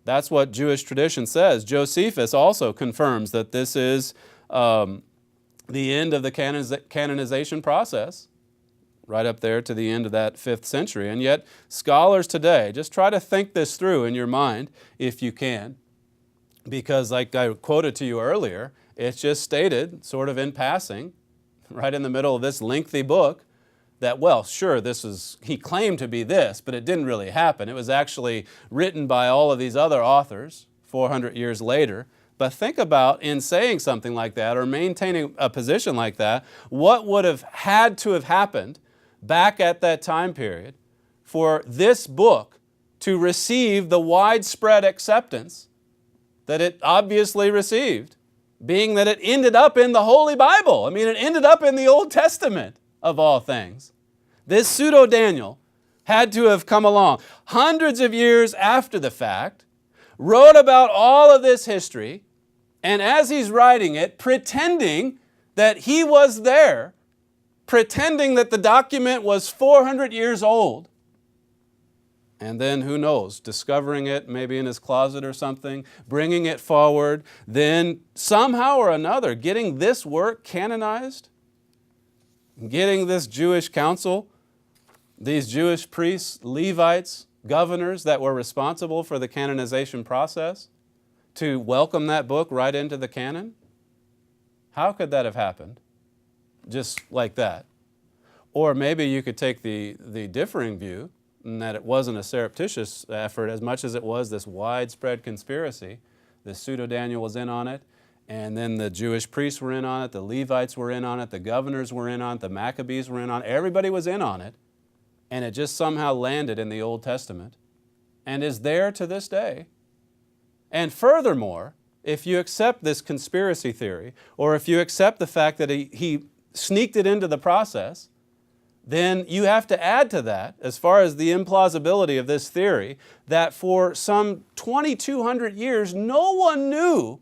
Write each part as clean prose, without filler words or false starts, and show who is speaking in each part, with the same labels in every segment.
Speaker 1: That's what Jewish tradition says. Josephus also confirms that this is the end of the canonization process, right up there to the end of that 5th century. And yet, scholars today, just try to think this through in your mind if you can, because like I quoted to you earlier, it's just stated sort of in passing, right in the middle of this lengthy book, that, well, sure, he claimed to be this, but it didn't really happen. It was actually written by all of these other authors 400 years later. But think about, in saying something like that or maintaining a position like that, what would have had to have happened back at that time period for this book to receive the widespread acceptance that it obviously received, being that it ended up in the Holy Bible. I mean, it ended up in the Old Testament, of all things. This pseudo-Daniel had to have come along hundreds of years after the fact, wrote about all of this history, and as he's writing it, pretending that he was there, pretending that the document was 400 years old, and then, who knows, discovering it maybe in his closet or something, bringing it forward, then somehow or another getting this work canonized, getting this Jewish council, these Jewish priests, Levites, governors that were responsible for the canonization process, to welcome that book right into the canon? How could that have happened? Just like that. Or maybe you could take the differing view, in that it wasn't a surreptitious effort as much as it was this widespread conspiracy. The pseudo-Daniel was in on it, and then the Jewish priests were in on it, the Levites were in on it, the governors were in on it, the Maccabees were in on it, everybody was in on it, and it just somehow landed in the Old Testament and is there to this day. And furthermore, if you accept this conspiracy theory, or if you accept the fact that he sneaked it into the process, then you have to add to that, as far as the implausibility of this theory, that for some 2,200 years, no one knew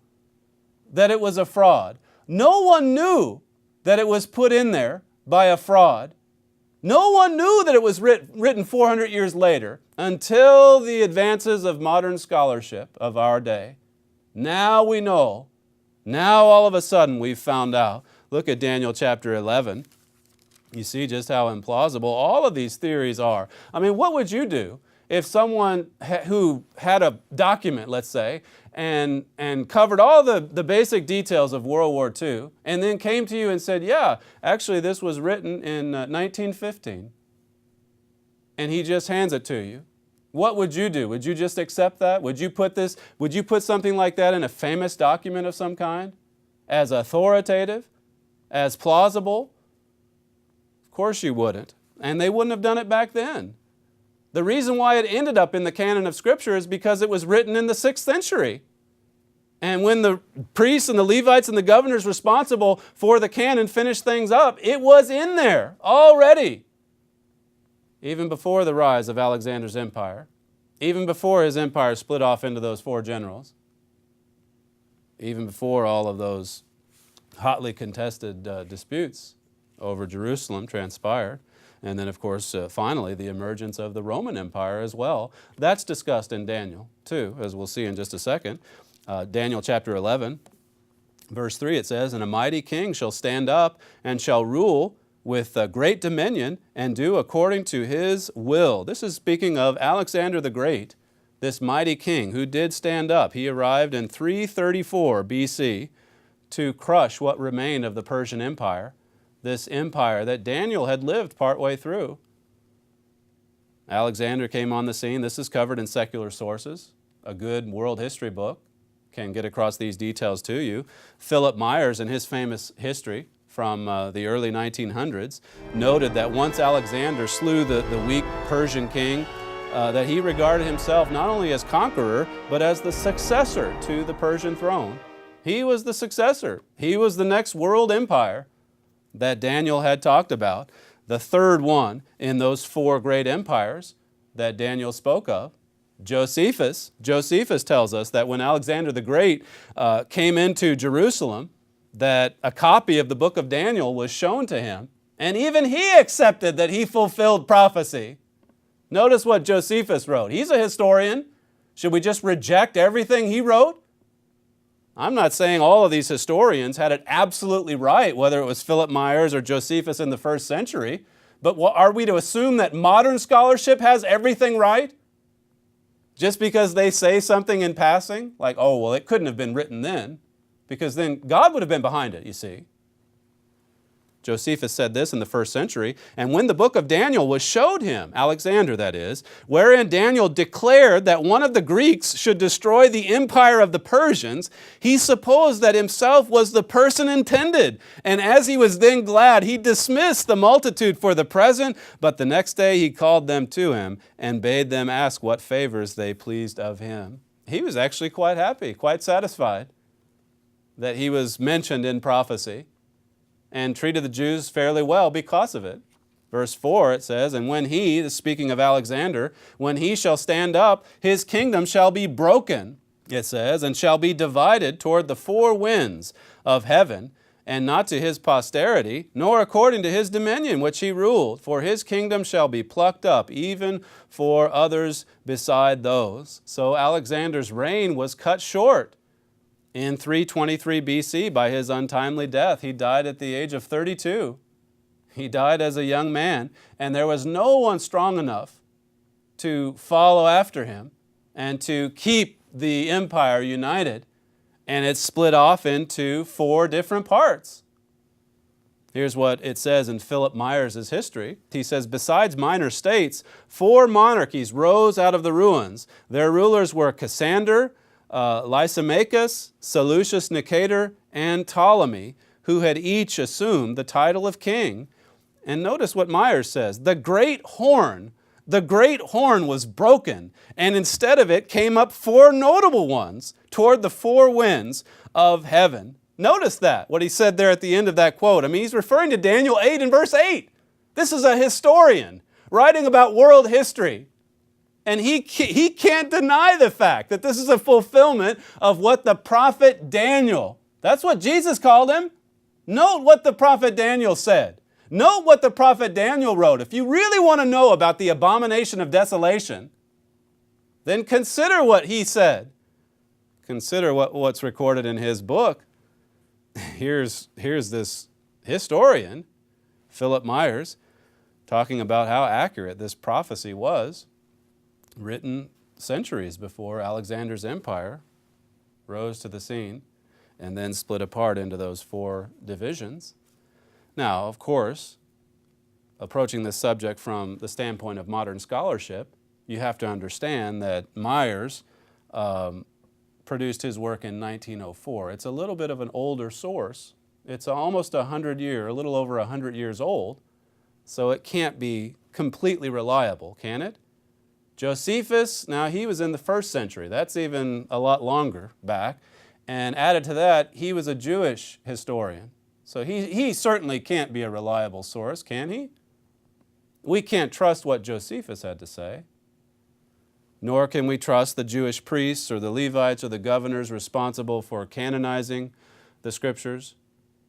Speaker 1: that it was a fraud. No one knew that it was put in there by a fraud. No one knew that it was written 400 years later until the advances of modern scholarship of our day. Now we know. Now all of a sudden we've found out. Look at Daniel chapter 11. You see just how implausible all of these theories are. I mean, what would you do if someone who had a document, let's say, and covered all the basic details of World War II, and then came to you and said, yeah, actually this was written in 1915, and he just hands it to you? What would you do? Would you just accept that? Would you put something like that in a famous document of some kind as authoritative, as plausible? Of course you wouldn't. And they wouldn't have done it back then. The reason why it ended up in the canon of Scripture is because it was written in the 6th century. And when the priests and the Levites and the governors responsible for the canon finished things up, it was in there already. Even before the rise of Alexander's empire, even before his empire split off into those 4 generals, even before all of those hotly contested disputes over Jerusalem transpired. And then, of course, finally, the emergence of the Roman Empire as well. That's discussed in Daniel, too, as we'll see in just a second. Daniel chapter 11, verse 3, it says, "And a mighty king shall stand up and shall rule with great dominion and do according to his will." This is speaking of Alexander the Great, this mighty king who did stand up. He arrived in 334 BC to crush what remained of the Persian Empire, this empire that Daniel had lived partway through. Alexander came on the scene. This is covered in secular sources. A good world history book can get across these details to you. Philip Myers, in his famous history from the early 1900s, noted that once Alexander slew the weak Persian king, that he regarded himself not only as conqueror, but as the successor to the Persian throne. He was the successor. He was the next world empire that Daniel had talked about, the third one in those 4 great empires that Daniel spoke of. Josephus tells us that when Alexander the Great came into Jerusalem, that a copy of the book of Daniel was shown to him, and even he accepted that he fulfilled prophecy. Notice what Josephus wrote. He's a historian. Should we just reject everything he wrote? I'm not saying all of these historians had it absolutely right, whether it was Philip Myers or Josephus in the first century, but are we to assume that modern scholarship has everything right? Just because they say something in passing, like, oh, well, it couldn't have been written then, because then God would have been behind it, you see. Josephus said this in the first century, and when the book of Daniel was showed him, Alexander that is, wherein Daniel declared that one of the Greeks should destroy the empire of the Persians, he supposed that himself was the person intended. And as he was then glad, he dismissed the multitude for the present, but the next day he called them to him and bade them ask what favors they pleased of him. He was actually quite happy, quite satisfied that he was mentioned in prophecy, and treated the Jews fairly well because of it. Verse 4, it says, and when he, speaking of Alexander, when he shall stand up, his kingdom shall be broken, it says, and shall be divided toward the four winds of heaven, and not to his posterity, nor according to his dominion which he ruled. For his kingdom shall be plucked up, even for others beside those. So Alexander's reign was cut short in 323 BC by his untimely death. He died at the age of 32. He died as a young man, and there was no one strong enough to follow after him and to keep the empire united. And it split off into four different parts. Here's what it says in Philip Myers' history. He says, besides minor states, four monarchies rose out of the ruins. Their rulers were Cassander, Lysimachus, Seleucus Nicator, and Ptolemy, who had each assumed the title of king. And notice what Myers says, the great horn was broken, and instead of it came up four notable ones toward the four winds of heaven. Notice that, what he said there at the end of that quote. I mean, he's referring to Daniel 8 and verse 8. This is a historian writing about world history. And he can't deny the fact that this is a fulfillment of what the prophet Daniel, that's what Jesus called him. Note what the prophet Daniel said. Note what the prophet Daniel wrote. If you really want to know about the abomination of desolation, then consider what he said. Consider what's recorded in his book. Here's this historian, Philip Myers, talking about how accurate this prophecy was, written centuries before Alexander's empire rose to the scene and then split apart into those four divisions. Now, of course, approaching this subject from the standpoint of modern scholarship, you have to understand that Myers produced his work in 1904. It's a little bit of an older source. It's almost a little over 100 years old, so it can't be completely reliable, can it? Josephus, now he was in the first century. That's even a lot longer back. And added to that, he was a Jewish historian. So he certainly can't be a reliable source, can he? We can't trust what Josephus had to say. Nor can we trust the Jewish priests or the Levites or the governors responsible for canonizing the Scriptures.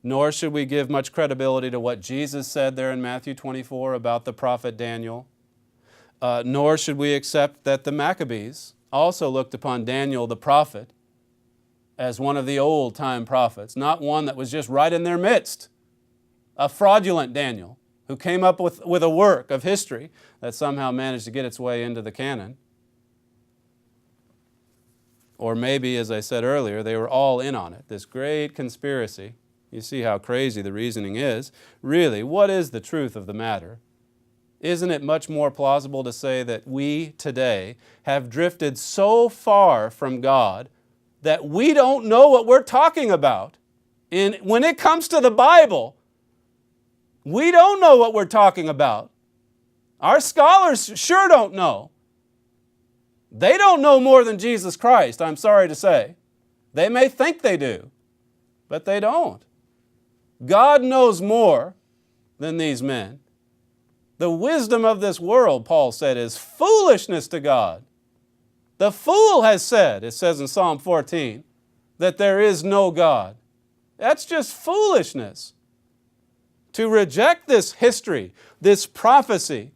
Speaker 1: Nor should we give much credibility to what Jesus said there in Matthew 24 about the prophet Daniel. Nor should we accept that the Maccabees also looked upon Daniel the prophet as one of the old-time prophets, not one that was just right in their midst, a fraudulent Daniel who came up with a work of history that somehow managed to get its way into the canon. Or maybe, as I said earlier, they were all in on it, this great conspiracy. You see how crazy the reasoning is. Really, what is the truth of the matter? Isn't it much more plausible to say that we today have drifted so far from God that we don't know what we're talking about? And when it comes to the Bible, we don't know what we're talking about. Our scholars sure don't know. They don't know more than Jesus Christ, I'm sorry to say. They may think they do, but they don't. God knows more than these men. The wisdom of this world, Paul said, is foolishness to God. The fool has said, it says in Psalm 14, that there is no God. That's just foolishness. To reject this history, this prophecy,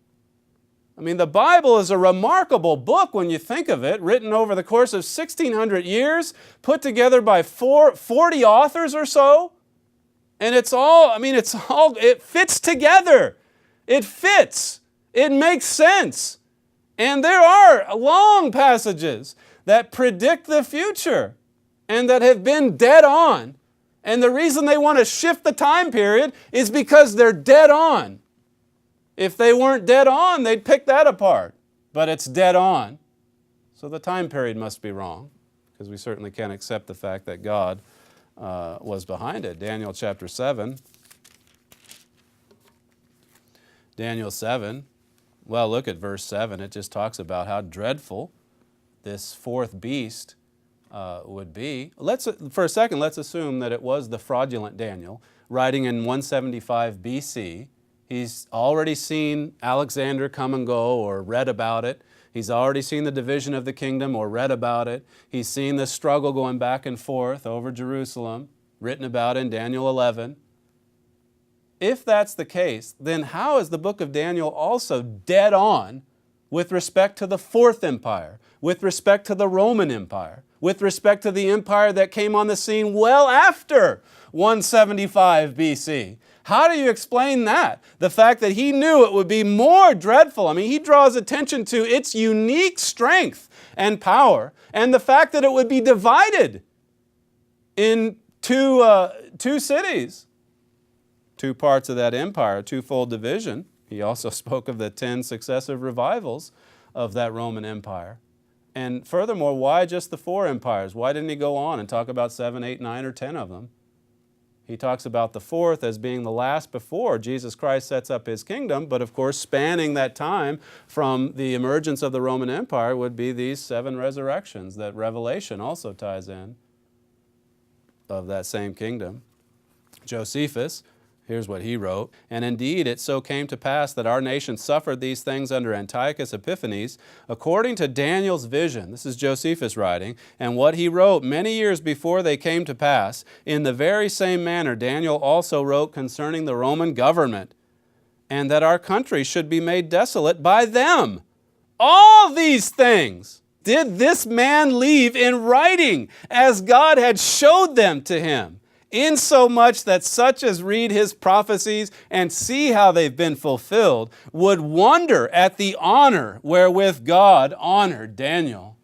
Speaker 1: I mean, the Bible is a remarkable book when you think of it, written over the course of 1,600 years, put together by 40 authors or so. And it fits together. It fits. It makes sense. And there are long passages that predict the future and that have been dead on. And the reason they want to shift the time period is because they're dead on. If they weren't dead on, they'd pick that apart. But it's dead on. So the time period must be wrong, because we certainly can't accept the fact that God was behind it. Daniel chapter 7. Daniel 7. Well, look at verse 7. It just talks about how dreadful this fourth beast would be. For a second, let's assume that it was the fraudulent Daniel, writing in 175 BC. He's already seen Alexander come and go or read about it. He's already seen the division of the kingdom or read about it. He's seen the struggle going back and forth over Jerusalem, written about in Daniel 11. If that's the case, then how is the book of Daniel also dead on with respect to the fourth empire, with respect to the Roman Empire, with respect to the empire that came on the scene well after 175 BC? How do you explain that? The fact that he knew it would be more dreadful. I mean, he draws attention to its unique strength and power, and the fact that it would be divided in two cities, two parts of that empire, twofold division. He also spoke of the 10 successive revivals of that Roman Empire. And furthermore, why just the 4 empires? Why didn't he go on and talk about 7, 8, 9, or 10 of them? He talks about the fourth as being the last before Jesus Christ sets up his kingdom, but of course spanning that time from the emergence of the Roman Empire would be these 7 resurrections that Revelation also ties in of that same kingdom. Josephus, here's what he wrote. And indeed it so came to pass that our nation suffered these things under Antiochus Epiphanes, according to Daniel's vision. This is Josephus writing. And what he wrote many years before they came to pass, in the very same manner Daniel also wrote concerning the Roman government, and that our country should be made desolate by them. All these things did this man leave in writing, as God had showed them to him, insomuch that such as read his prophecies and see how they've been fulfilled would wonder at the honor wherewith God honored Daniel.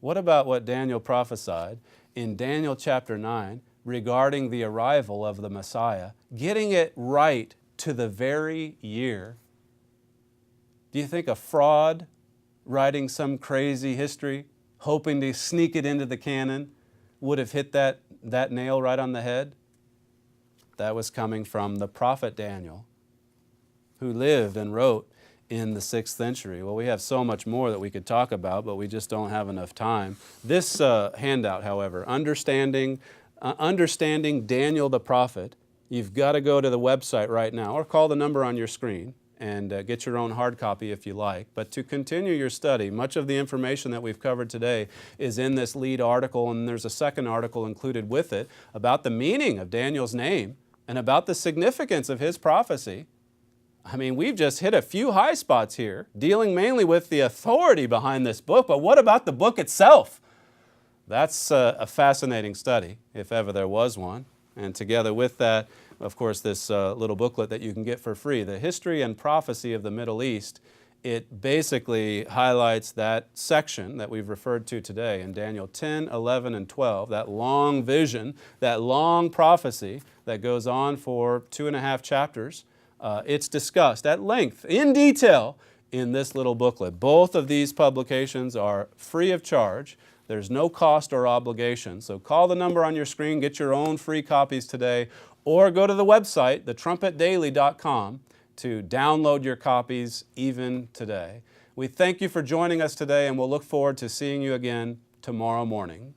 Speaker 1: What about what Daniel prophesied in Daniel chapter 9 regarding the arrival of the Messiah, getting it right to the very year? Do you think a fraud writing some crazy history, hoping to sneak it into the canon, would have hit that nail right on the head? That was coming from the prophet Daniel, who lived and wrote in the 6th century. Well, we have so much more that we could talk about, but we just don't have enough time. This handout, however, Understanding Daniel the Prophet, you've got to go to the website right now or call the number on your screen and get your own hard copy if you like. But to continue your study, much of the information that we've covered today is in this lead article, and there's a second article included with it about the meaning of Daniel's name and about the significance of his prophecy. I mean, we've just hit a few high spots here, dealing mainly with the authority behind this book, but what about the book itself? That's a fascinating study, if ever there was one. And together with that, of course, this little booklet that you can get for free, The History and Prophecy of the Middle East, it basically highlights that section that we've referred to today in Daniel 10, 11, and 12, that long vision, that long prophecy that goes on for 2.5 chapters. It's discussed at length, in detail, in this little booklet. Both of these publications are free of charge. There's no cost or obligation. So call the number on your screen, get your own free copies today, or go to the website, thetrumpetdaily.com, to download your copies even today. We thank you for joining us today, and we'll look forward to seeing you again tomorrow morning.